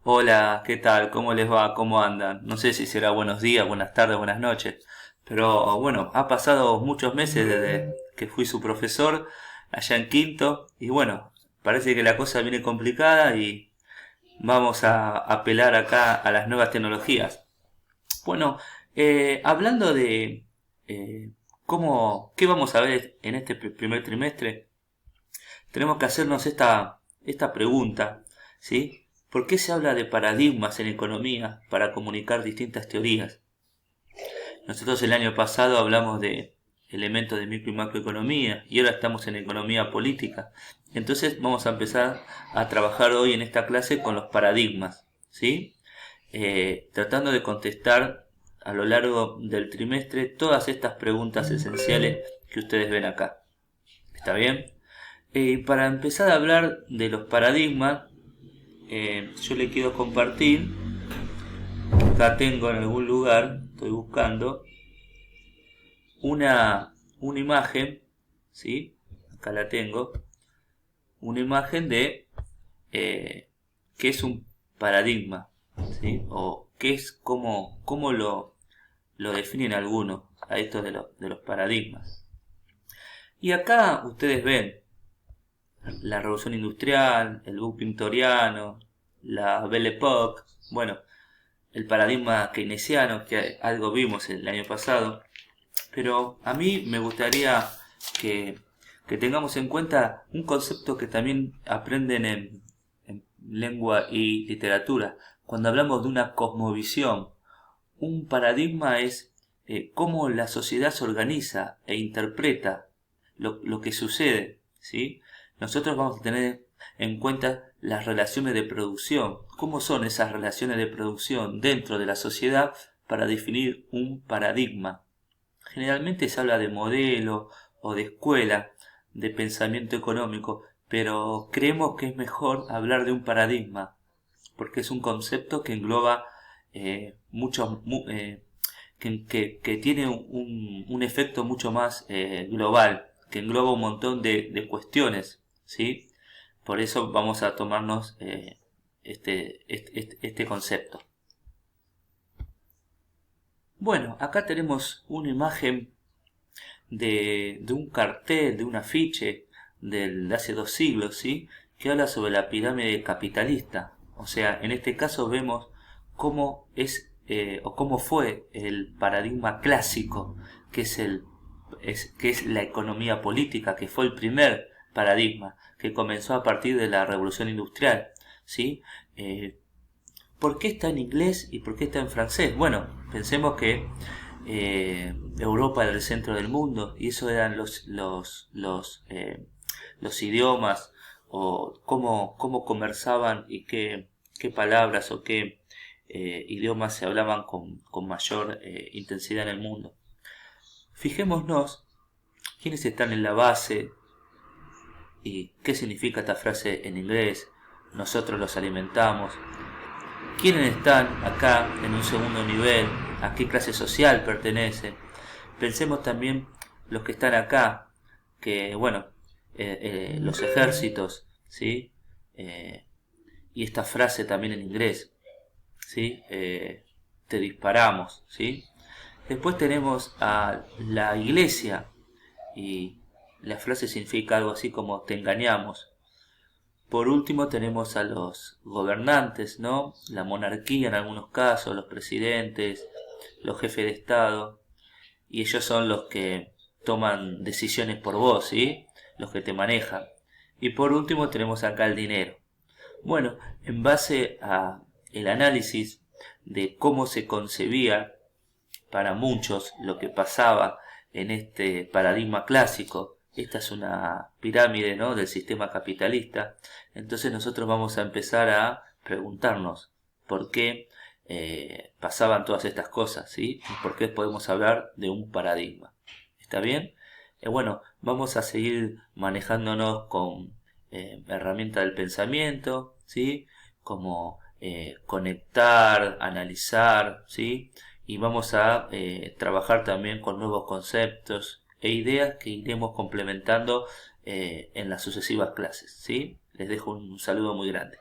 Hola, ¿qué tal? ¿Cómo les va? ¿Cómo andan? No sé si será buenos días, buenas tardes, buenas noches, pero bueno, ha pasado muchos meses desde que fui su profesor allá en quinto y bueno, parece que la cosa viene complicada y vamos a apelar acá a las nuevas tecnologías. Bueno, hablando de qué vamos a ver en este primer trimestre, tenemos que hacernos esta pregunta, ¿sí? ¿Por qué se habla de paradigmas en economía para comunicar distintas teorías? Nosotros el año pasado hablamos de elementos de micro y macroeconomía y ahora estamos en economía política. Entonces vamos a empezar a trabajar hoy en esta clase con los paradigmas, ¿sí? Tratando de contestar a lo largo del trimestre todas estas preguntas esenciales que ustedes ven acá. ¿Está bien? Para empezar a hablar de los paradigmas, yo le quiero compartir, acá tengo en algún lugar, estoy buscando, una imagen, ¿sí? Acá la tengo, una imagen de qué es un paradigma, ¿sí? O qué es, cómo lo definen algunos a esto de los paradigmas. Y acá ustedes ven la revolución industrial, el boom victoriano, la Belle Époque, bueno, el paradigma keynesiano, que algo vimos el año pasado, pero a mí me gustaría que, que tengamos en cuenta un concepto que también aprenden en lengua y literatura. Cuando hablamos de una cosmovisión, un paradigma es cómo la sociedad se organiza e interpreta lo que sucede, ¿sí? Nosotros vamos a tener en cuenta las relaciones de producción, cómo son esas relaciones de producción dentro de la sociedad para definir un paradigma. Generalmente se habla de modelo o de escuela de pensamiento económico, pero creemos que es mejor hablar de un paradigma, porque es un concepto que engloba muchos, que tiene un efecto mucho más global, que engloba un montón de cuestiones, ¿sí? Por eso vamos a tomarnos este concepto. Bueno, acá tenemos una imagen de un cartel, de un afiche de hace 2 siglos, ¿sí? Que habla sobre la pirámide capitalista. O sea, en este caso vemos cómo es o cómo fue el paradigma clásico, que es que es la economía política, que fue el primer paradigma que comenzó a partir de la revolución industrial, ¿sí? Eh, ¿Por qué está en inglés y por qué está en francés? Bueno, pensemos que Europa era el centro del mundo y eso eran los idiomas o cómo conversaban y qué palabras o qué idiomas se hablaban con mayor intensidad en el mundo. Fijémonos quiénes están en la base y qué significa esta frase en inglés. Nosotros los alimentamos. ¿Quiénes están acá en un segundo nivel? ¿A qué clase social pertenecen? Pensemos también los que están acá, que bueno, los ejércitos, ¿sí? Eh, y esta frase también en inglés, ¿sí? Te disparamos, ¿sí? Después tenemos a la iglesia y la frase significa algo así como te engañamos. Por último tenemos a los gobernantes, ¿no? La monarquía en algunos casos, los presidentes, los jefes de Estado, y ellos son los que toman decisiones por vos, ¿sí? Los que te manejan. Y por último tenemos acá el dinero. Bueno, en base a el análisis de cómo se concebía para muchos lo que pasaba en este paradigma clásico. Esta es una pirámide, ¿no?, del sistema capitalista. Entonces nosotros vamos a empezar a preguntarnos por qué pasaban todas estas cosas, ¿sí? Y por qué podemos hablar de un paradigma. ¿Está bien? Bueno, vamos a seguir manejándonos con herramientas del pensamiento, ¿sí? Como conectar, analizar, ¿sí? Y vamos a trabajar también con nuevos conceptos e ideas que iremos complementando en las sucesivas clases, ¿sí? Les dejo un saludo muy grande.